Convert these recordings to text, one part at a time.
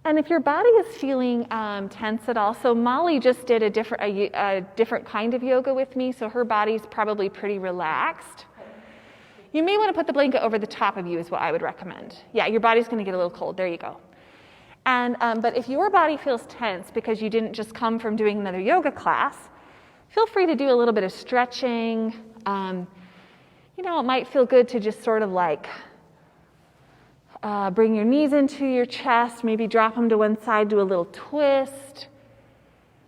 And if your body is feeling tense at all, so Molly just did a different kind of yoga with me, so her body's probably pretty relaxed. You may want to put the blanket over the top of you is what I would recommend. Yeah, your body's going to get a little cold. There you go. And but if your body feels tense because you didn't just come from doing another yoga class, feel free to do a little bit of stretching. You know, it might feel good to just sort of like bring your knees into your chest, maybe drop them to one side, do a little twist.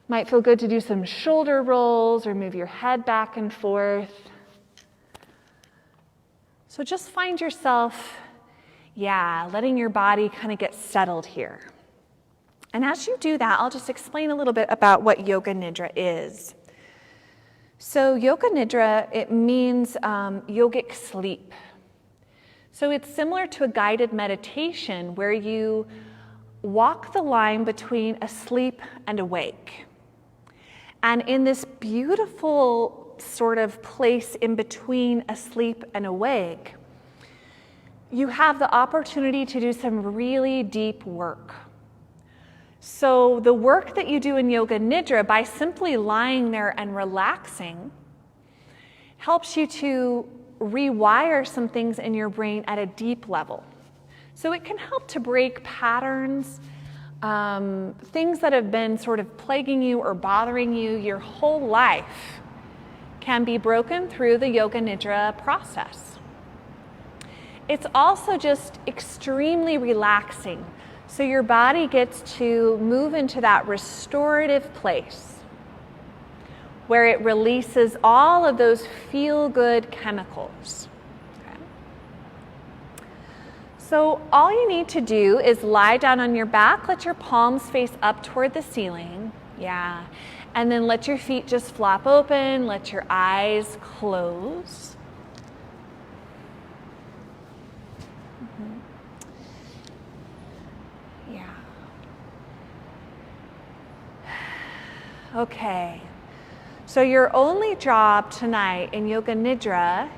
Might feel good to do some shoulder rolls or move your head back and forth. So just find yourself, letting your body kind of get settled here. And as you do that, I'll just explain a little bit about what Yoga Nidra is. So Yoga Nidra, it means yogic sleep. So it's similar to a guided meditation where you walk the line between asleep and awake. And in this beautiful sort of place in between asleep and awake, you have the opportunity to do some really deep work. So the work that you do in Yoga Nidra, by simply lying there and relaxing, helps you to rewire some things in your brain at a deep level. So it can help to break patterns, things that have been sort of plaguing you or bothering you your whole life can be broken through the Yoga Nidra process. It's also just extremely relaxing. So your body gets to move into that restorative place where it releases all of those feel-good chemicals. Okay. So all you need to do is lie down on your back, let your palms face up toward the ceiling, and then let your feet just flop open, let your eyes close. Okay. So your only job tonight in Yoga Nidra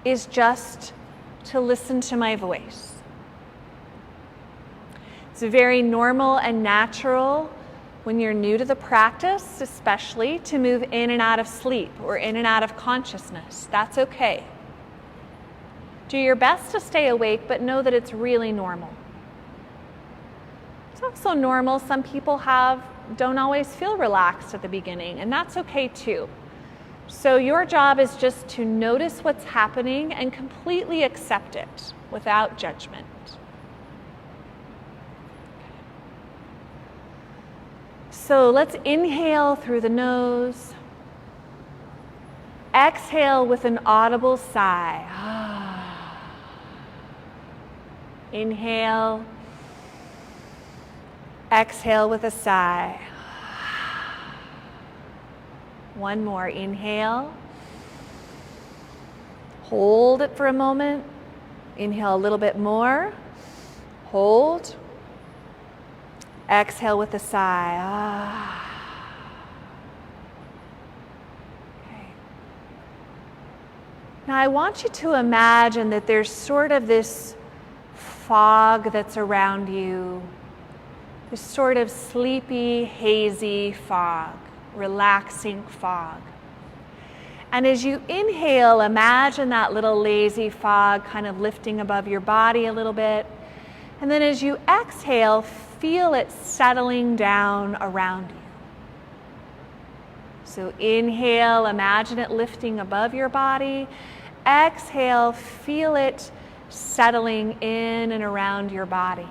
is just to listen to my voice. It's very normal and natural when you're new to the practice, especially, to move in and out of sleep or in and out of consciousness. That's okay. Do your best to stay awake, but know that it's really normal. It's also normal. Some people don't always feel relaxed at the beginning, and that's okay too. So your job is just to notice what's happening and completely accept it without judgment. So let's inhale through the nose. Exhale with an audible sigh. Inhale. Exhale with a sigh. One more. Inhale. Hold it for a moment. Inhale a little bit more. Hold. Exhale with a sigh. Okay. Now I want you to imagine that there's sort of this fog that's around you. This sort of sleepy, hazy fog, relaxing fog. And as you inhale, imagine that little lazy fog kind of lifting above your body a little bit. And then as you exhale, feel it settling down around you. So inhale, imagine it lifting above your body. Exhale, feel it settling in and around your body.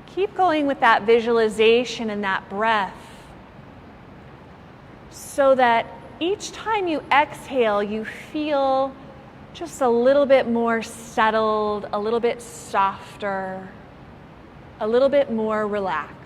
Keep going with that visualization and that breath so that each time you exhale, you feel just a little bit more settled, a little bit softer, a little bit more relaxed.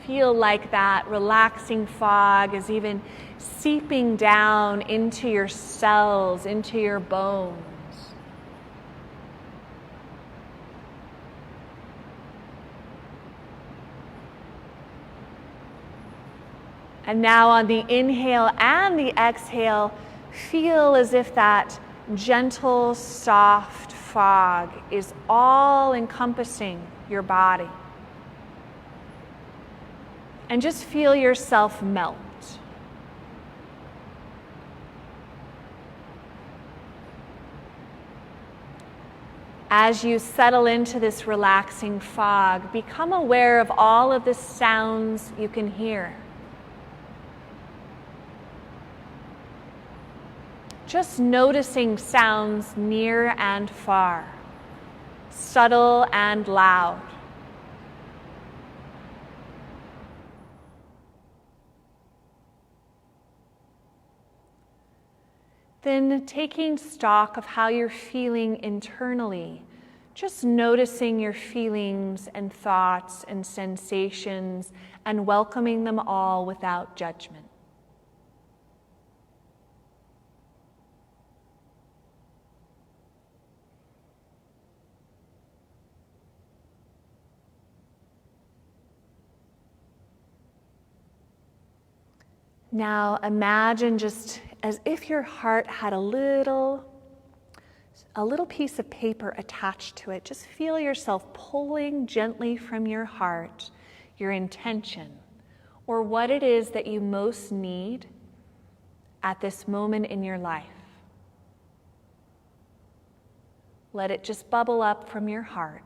Feel like that relaxing fog is even seeping down into your cells, into your bones. And now on the inhale and the exhale, Feel as if that gentle, soft fog is all encompassing your body. And just feel yourself melt. As you settle into this relaxing fog, become aware of all of the sounds you can hear. Just noticing sounds near and far, subtle and loud. Then taking stock of how you're feeling internally, just noticing your feelings and thoughts and sensations and welcoming them all without judgment. Now imagine just as if your heart had a little piece of paper attached to it. Just feel yourself pulling gently from your heart your intention or what it is that you most need at this moment in your life. Let it just bubble up from your heart.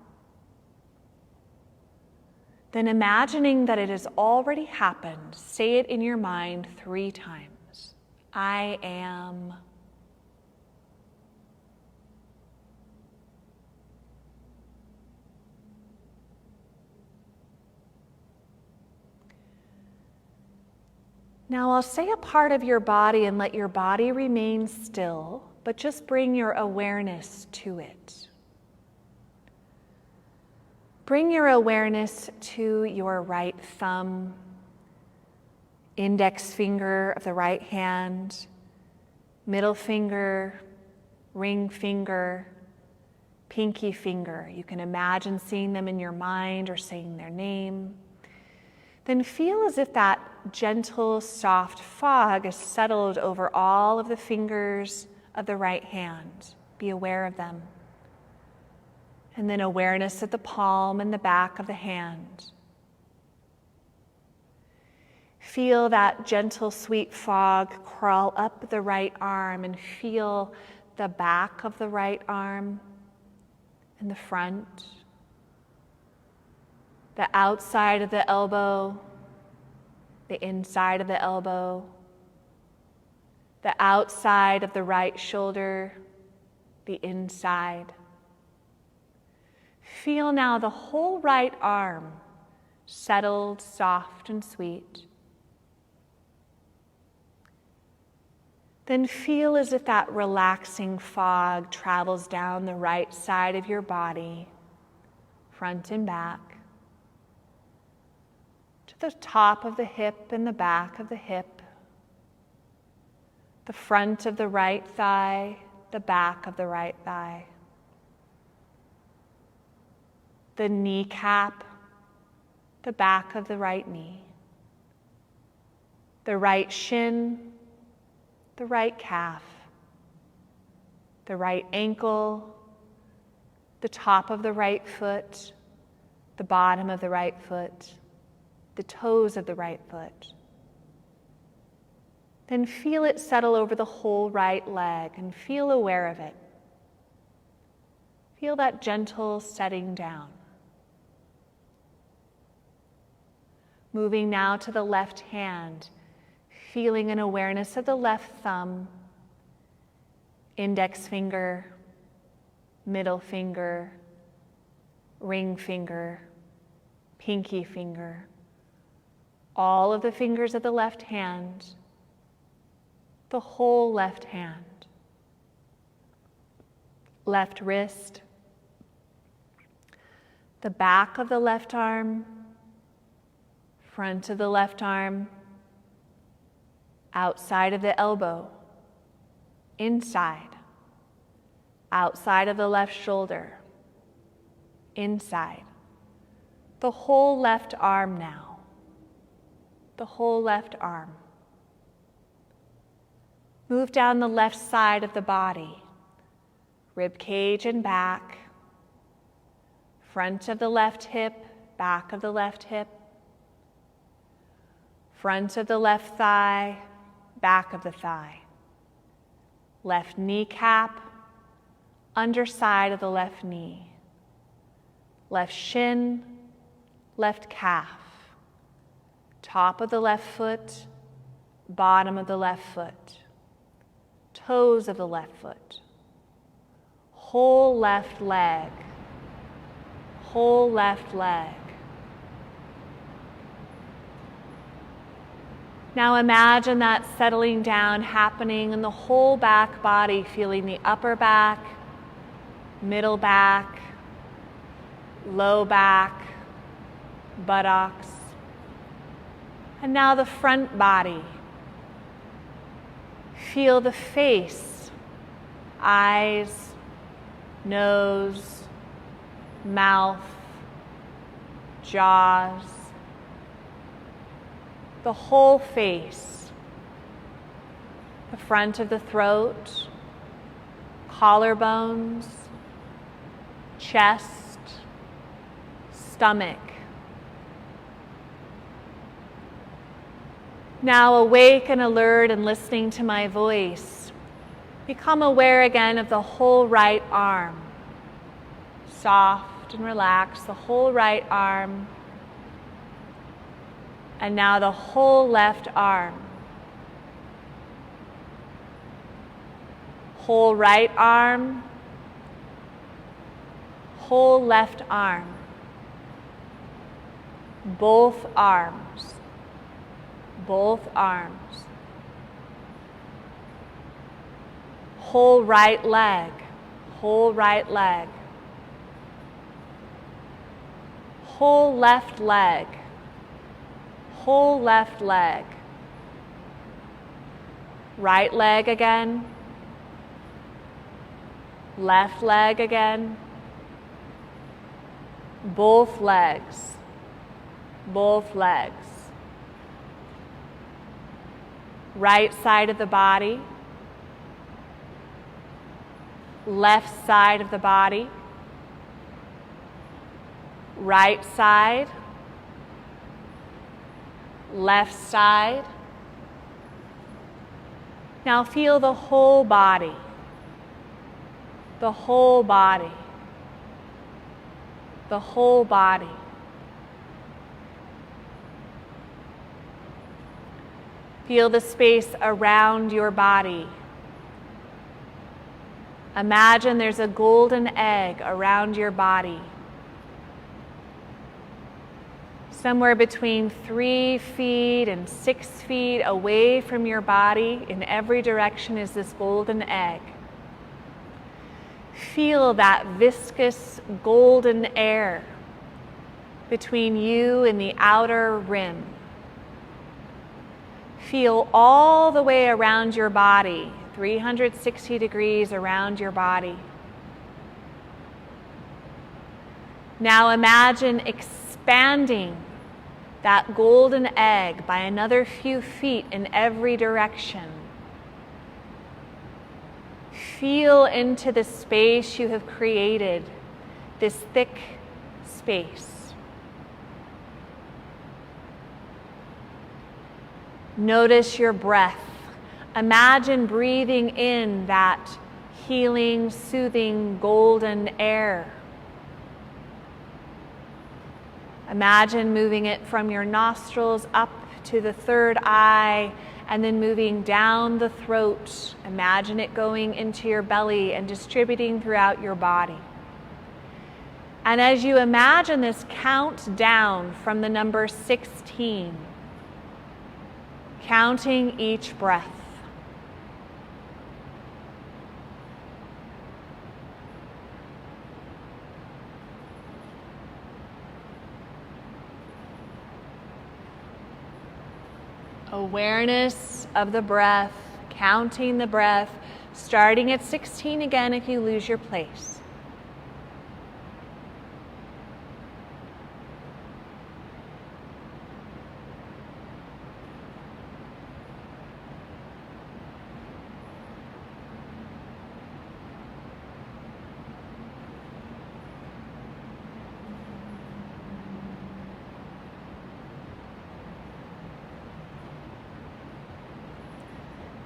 Then imagining that it has already happened, say it in your mind 3 times. I am. Now I'll say a part of your body and let your body remain still, but just bring your awareness to it. Bring your awareness to your right thumb, index finger of the right hand, middle finger, ring finger, pinky finger. You can imagine seeing them in your mind or saying their name. Then feel as if that gentle, soft fog is settled over all of the fingers of the right hand. Be aware of them. And then awareness at the palm and the back of the hand. Feel that gentle, sweet fog crawl up the right arm and feel the back of the right arm and the front, the outside of the elbow, the inside of the elbow, the outside of the right shoulder, the inside. Feel now the whole right arm settled, soft, and sweet. Then feel as if that relaxing fog travels down the right side of your body, front and back, to the top of the hip and the back of the hip, the front of the right thigh, the back of the right thigh, the kneecap, the back of the right knee, the right shin, the right calf, the right ankle, the top of the right foot, the bottom of the right foot, the toes of the right foot. Then feel it settle over the whole right leg and feel aware of it. Feel that gentle setting down. Moving now to the left hand, feeling an awareness of the left thumb, index finger, middle finger, ring finger, pinky finger, all of the fingers of the left hand, the whole left hand, left wrist, the back of the left arm, front of the left arm, outside of the elbow, inside, outside of the left shoulder, inside, the whole left arm now, the whole left arm. Move down the left side of the body, rib cage and back, front of the left hip, back of the left hip, front of the left thigh, back of the thigh, left kneecap, underside of the left knee, left shin, left calf, top of the left foot, bottom of the left foot, toes of the left foot, whole left leg, whole left leg. Now imagine that settling down happening in the whole back body, feeling the upper back, middle back, low back, buttocks. And now the front body. Feel the face, eyes, nose, mouth, jaws, the whole face, the front of the throat, collarbones, chest, stomach. Now awake and alert and listening to my voice, become aware again of the whole right arm. Soft and relaxed, the whole right arm. And now the whole left arm. Whole right arm. Whole left arm. Both arms. Both arms. Whole right leg. Whole right leg. Whole left leg. Whole left leg. Right leg again. Left leg again. Both legs. Both legs. Right side of the body. Left side of the body. Right side. Left side. Now feel the whole body. The whole body. The whole body. Feel the space around your body. Imagine there's a golden egg around your body. Somewhere between 3 feet and 6 feet away from your body, in every direction, is this golden egg. Feel that viscous golden air between you and the outer rim. Feel all the way around your body, 360 degrees around your body. Now imagine expanding that golden egg by another few feet in every direction. Feel into the space you have created, this thick space. Notice your breath. Imagine breathing in that healing, soothing, golden air. Imagine moving it from your nostrils up to the third eye and then moving down the throat. Imagine it going into your belly and distributing throughout your body. And as you imagine this, count down from the number 16, counting each breath. Awareness of the breath, counting the breath, starting at 16 again if you lose your place.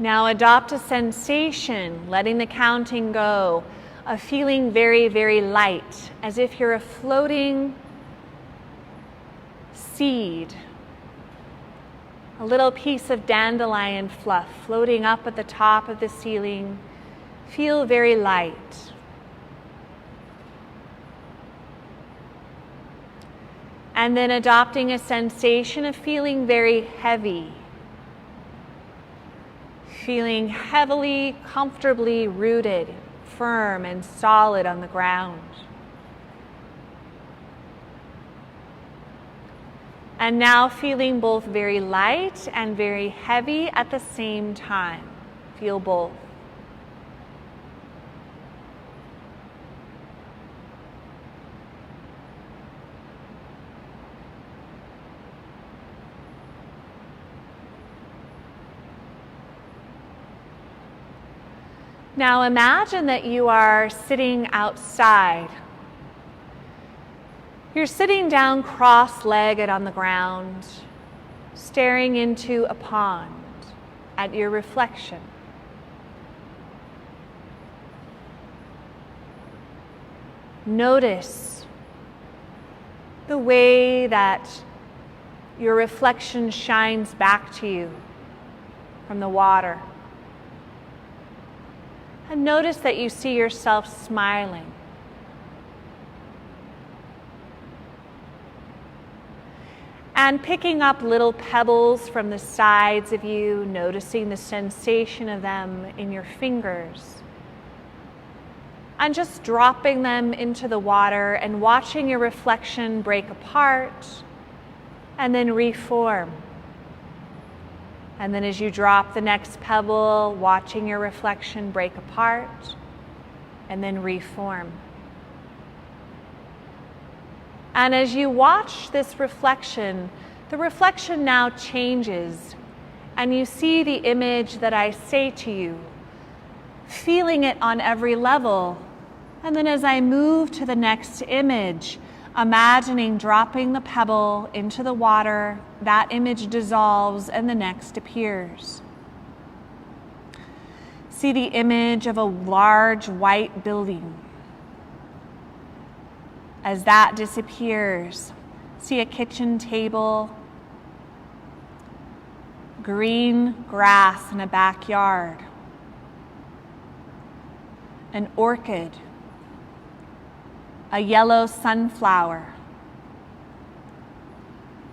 Now adopt a sensation, letting the counting go, of feeling very, very light, as if you're a floating seed, a little piece of dandelion fluff floating up at the top of the ceiling. Feel very light. And then adopting a sensation of feeling very heavy, feeling heavily, comfortably rooted, firm and solid on the ground. And now feeling both very light and very heavy at the same time. Feel both. Now imagine that you are sitting outside. You're sitting down cross-legged on the ground, staring into a pond at your reflection. Notice the way that your reflection shines back to you from the water. And notice that you see yourself smiling. And picking up little pebbles from the sides of you, noticing the sensation of them in your fingers. And just dropping them into the water and watching your reflection break apart and then reform. And then as you drop the next pebble, watching your reflection break apart and then reform. And as you watch this reflection, the reflection now changes and you see the image that I say to you, feeling it on every level. And then as I move to the next image, imagining dropping the pebble into the water, that image dissolves and the next appears. See the image of a large white building. As that disappears, see a kitchen table, green grass in a backyard, an orchid, a yellow sunflower,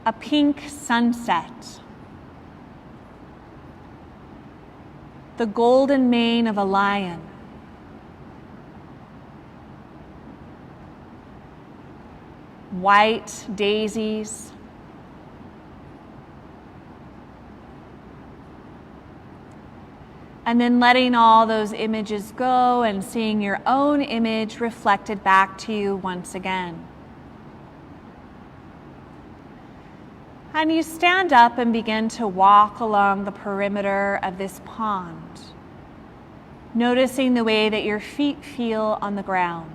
a pink sunset, the golden mane of a lion, white daisies, and then letting all those images go and seeing your own image reflected back to you once again. And you stand up and begin to walk along the perimeter of this pond, noticing the way that your feet feel on the ground.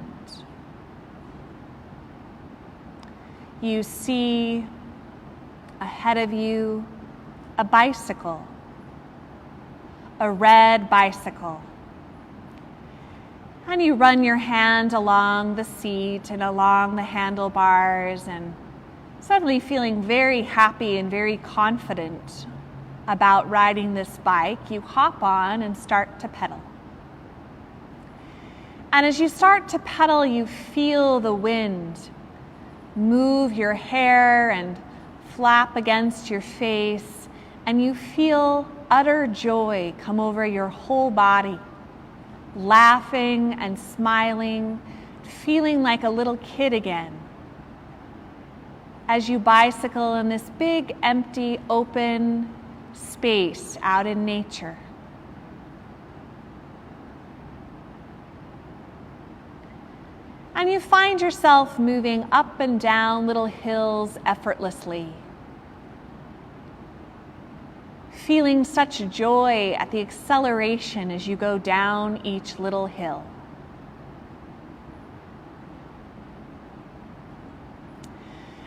You see ahead of you a bicycle, a red bicycle. And you run your hand along the seat and along the handlebars and suddenly feeling very happy and very confident about riding this bike, you hop on and start to pedal. And as you start to pedal, you feel the wind move your hair and flap against your face, and you feel utter joy come over your whole body, laughing and smiling, feeling like a little kid again, as you bicycle in this big, empty, open space out in nature. And you find yourself moving up and down little hills effortlessly, feeling such joy at the acceleration as you go down each little hill.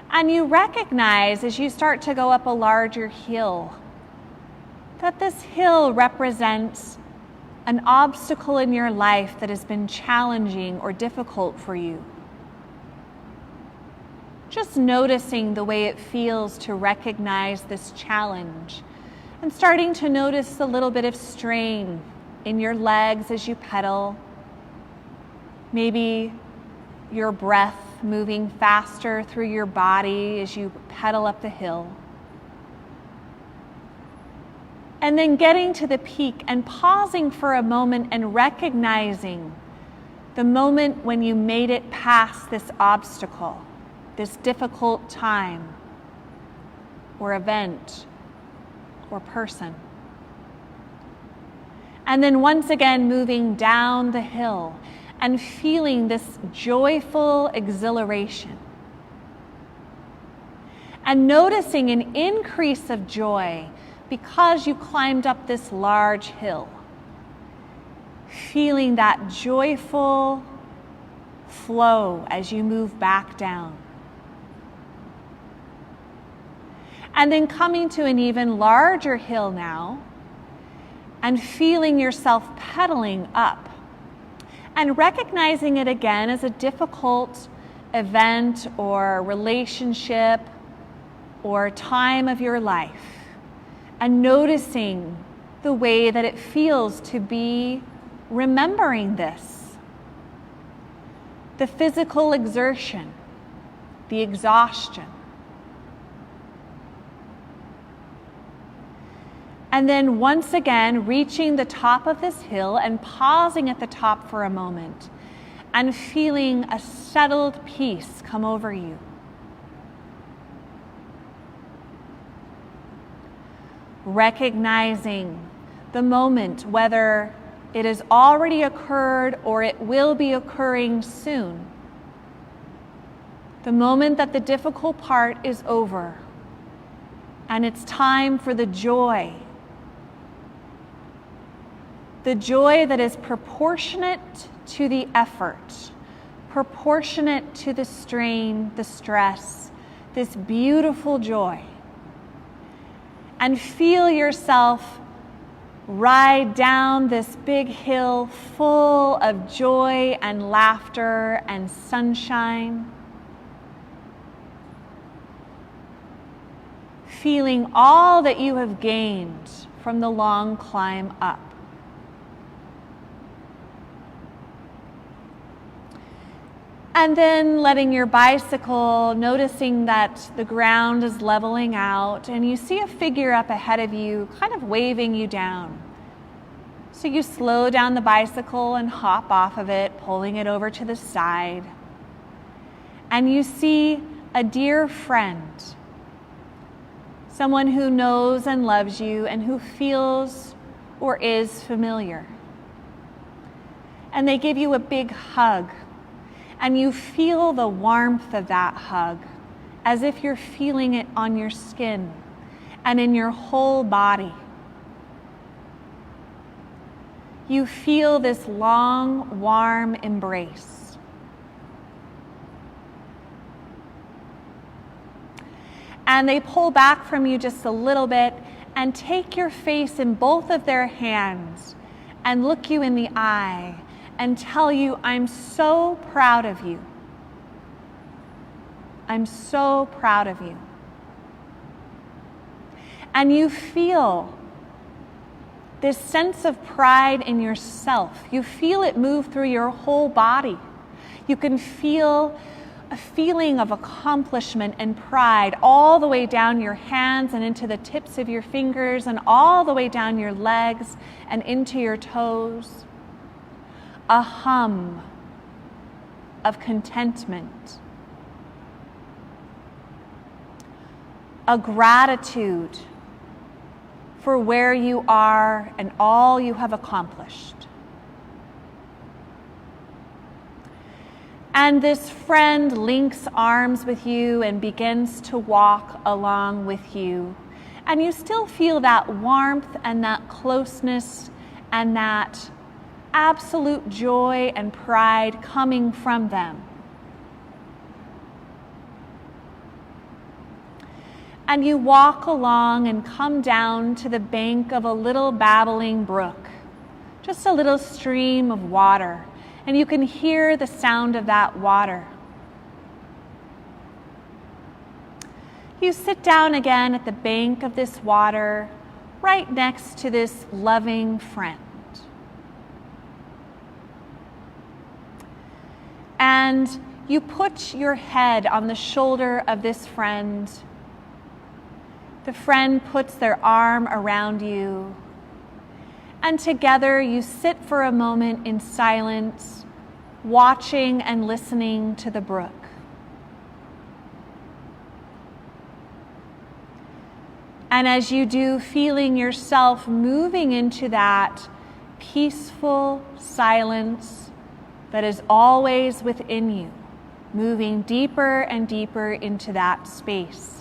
And you recognize as you start to go up a larger hill that this hill represents an obstacle in your life that has been challenging or difficult for you. Just noticing the way it feels to recognize this challenge and starting to notice a little bit of strain in your legs as you pedal. Maybe your breath moving faster through your body as you pedal up the hill. And then getting to the peak and pausing for a moment and recognizing the moment when you made it past this obstacle, this difficult time or event or person. And then once again moving down the hill and feeling this joyful exhilaration. And noticing an increase of joy because you climbed up this large hill. Feeling that joyful flow as you move back down. And then coming to an even larger hill now and feeling yourself pedaling up and recognizing it again as a difficult event or relationship or time of your life, and noticing the way that it feels to be remembering this. The physical exertion, the exhaustion. And then once again, reaching the top of this hill and pausing at the top for a moment and feeling a settled peace come over you. Recognizing the moment, whether it has already occurred or it will be occurring soon. The moment that the difficult part is over and it's time for the joy. The joy that is proportionate to the effort, proportionate to the strain, the stress, this beautiful joy. And feel yourself ride down this big hill full of joy and laughter and sunshine. Feeling all that you have gained from the long climb up. And then letting your bicycle, noticing that the ground is leveling out and you see a figure up ahead of you kind of waving you down. So you slow down the bicycle and hop off of it, pulling it over to the side. And you see a dear friend, someone who knows and loves you and who feels or is familiar. And they give you a big hug. And you feel the warmth of that hug as if you're feeling it on your skin and in your whole body. You feel this long, warm embrace. And they pull back from you just a little bit and take your face in both of their hands and look you in the eye and tell you, I'm so proud of you. I'm so proud of you. And you feel this sense of pride in yourself. You feel it move through your whole body. You can feel a feeling of accomplishment and pride all the way down your hands and into the tips of your fingers and all the way down your legs and into your toes. A hum of contentment, a gratitude for where you are and all you have accomplished. And this friend links arms with you and begins to walk along with you. And you still feel that warmth and that closeness and that absolute joy and pride coming from them. And you walk along and come down to the bank of a little babbling brook, just a little stream of water, and you can hear the sound of that water. You sit down again at the bank of this water, right next to this loving friend. And you put your head on the shoulder of this friend. The friend puts their arm around you. And together you sit for a moment in silence, watching and listening to the brook. And as you do, feeling yourself moving into that peaceful silence that is always within you, moving deeper and deeper into that space.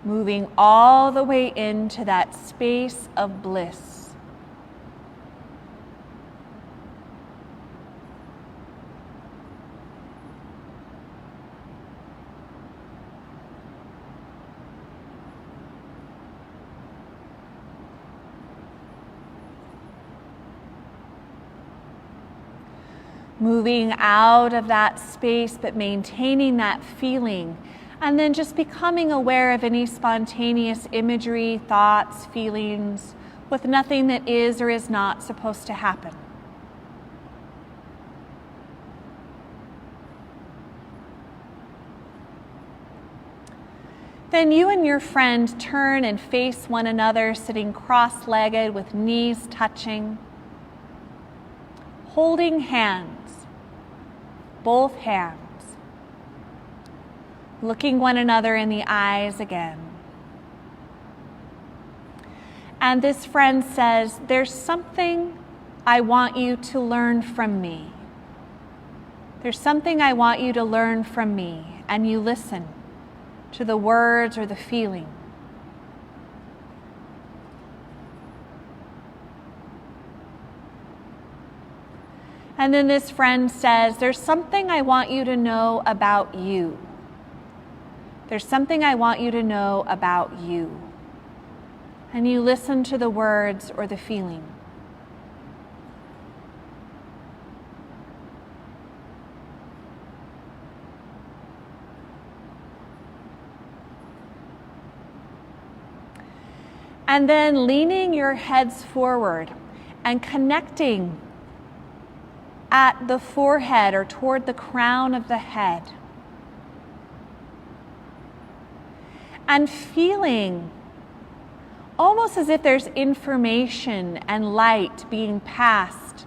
Moving all the way into that space of bliss. Moving out of that space, but maintaining that feeling. And then just becoming aware of any spontaneous imagery, thoughts, feelings, with nothing that is or is not supposed to happen. Then you and your friend turn and face one another, sitting cross-legged with knees touching, holding hands, both hands. Looking one another in the eyes again. And this friend says, "There's something I want you to learn from me. There's something I want you to learn from me." And you listen to the words or the feeling. And then this friend says, "There's something I want you to know about you. There's something I want you to know about you." And you listen to the words or the feeling. And then leaning your heads forward and connecting at the forehead or toward the crown of the head. And feeling almost as if there's information and light being passed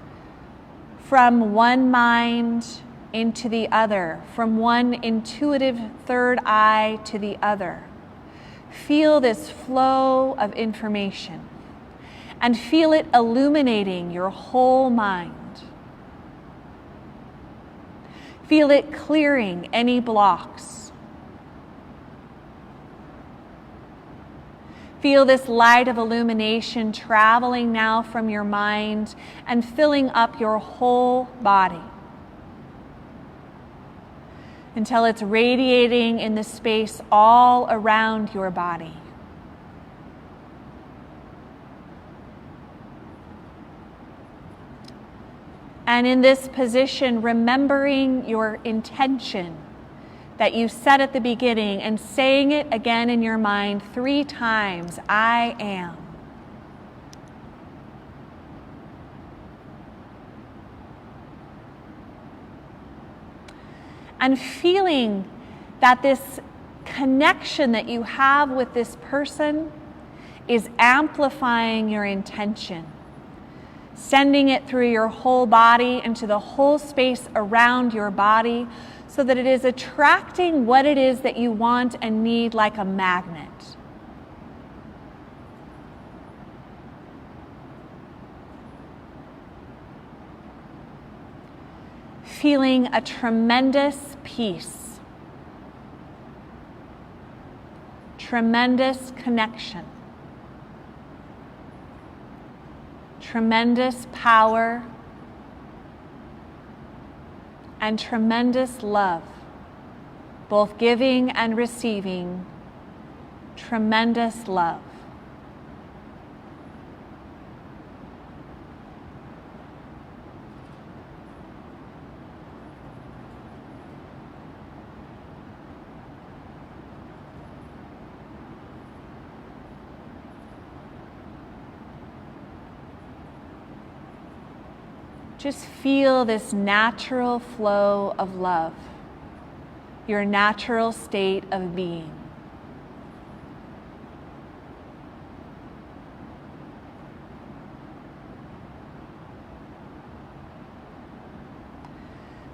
from one mind into the other, from one intuitive third eye to the other. Feel this flow of information and feel it illuminating your whole mind. Feel it clearing any blocks. Feel this light of illumination traveling now from your mind and filling up your whole body until it's radiating in the space all around your body. And in this position, remembering your intention that you set at the beginning and saying it again in your mind 3 times, "I am." And feeling that this connection that you have with this person is amplifying your intention, sending it through your whole body into the whole space around your body, so that it is attracting what it is that you want and need like a magnet. feeling a tremendous peace, tremendous connection, tremendous power, and tremendous love, both giving and receiving, tremendous love. Just feel this natural flow of love, your natural state of being.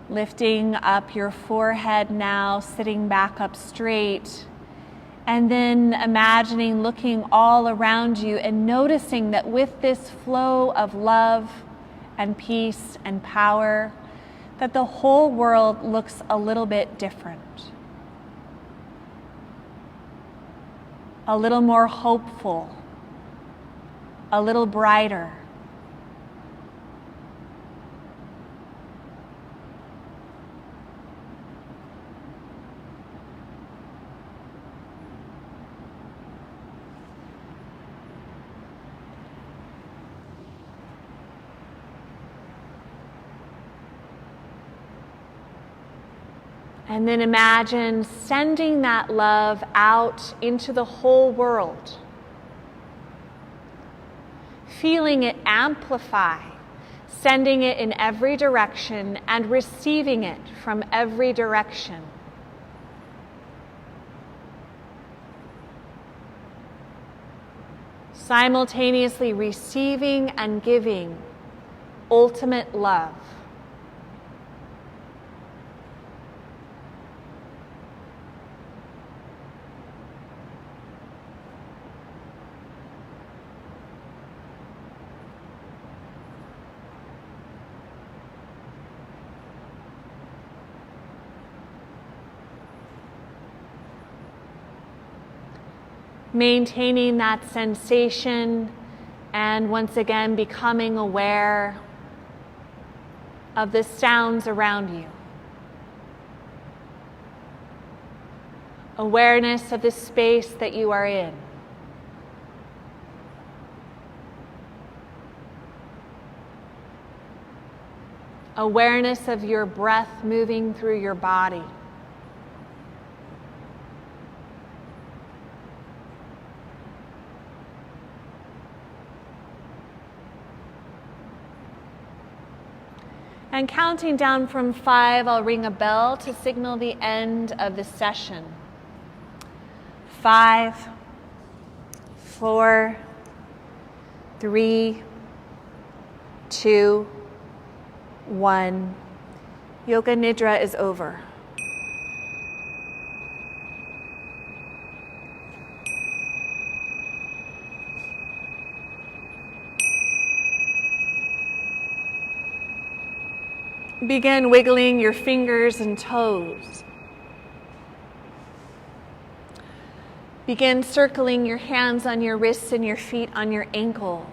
Lifting up your forehead now, sitting back up straight, and then imagining looking all around you and noticing that with this flow of love and peace and power, that the whole world looks a little bit different. A little more hopeful, a little brighter. And then imagine sending that love out into the whole world. Feeling it amplify, sending it in every direction and receiving it from every direction. Simultaneously receiving and giving ultimate love. Maintaining that sensation and once again becoming aware of the sounds around you. Awareness of the space that you are in. Awareness of your breath moving through your body. And counting down from 5, I'll ring a bell to signal the end of the session. 5, 4, 3, 2, 1. Yoga Nidra is over. Begin wiggling your fingers and toes. Begin circling your hands on your wrists and your feet on your ankles.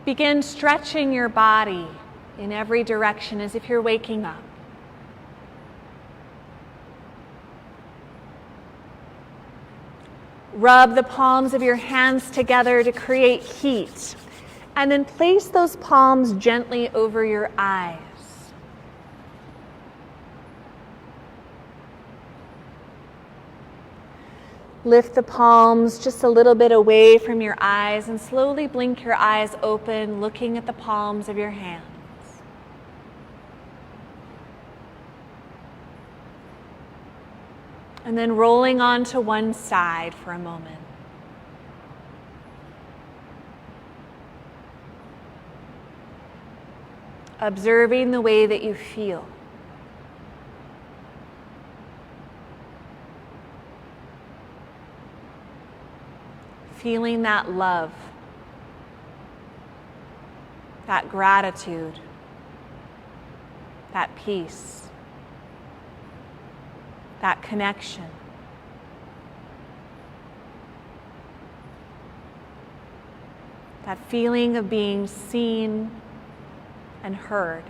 Begin stretching your body in every direction as if you're waking up. Rub the palms of your hands together to create heat. And then place those palms gently over your eyes. Lift the palms just a little bit away from your eyes and slowly blink your eyes open, looking at the palms of your hands. And then rolling onto one side for a moment. Observing the way that you feel. Feeling that love, that gratitude, that peace, that connection. That feeling of being seen and heard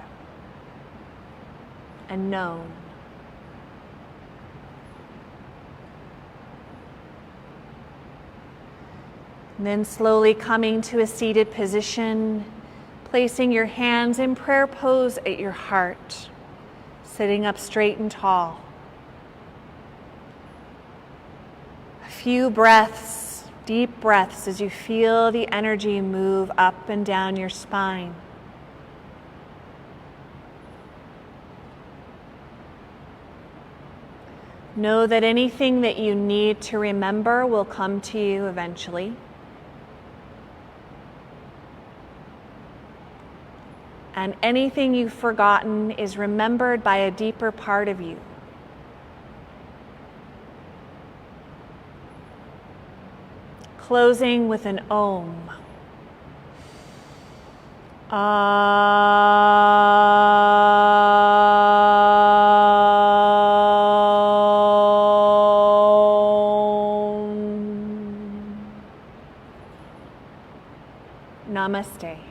and known. And then slowly coming to a seated position, placing your hands in prayer pose at your heart, sitting up straight and tall. A few breaths, deep breaths, as you feel the energy move up and down your spine. Know that anything that you need to remember will come to you eventually. And anything you've forgotten is remembered by a deeper part of you. Closing with an Om. Namaste.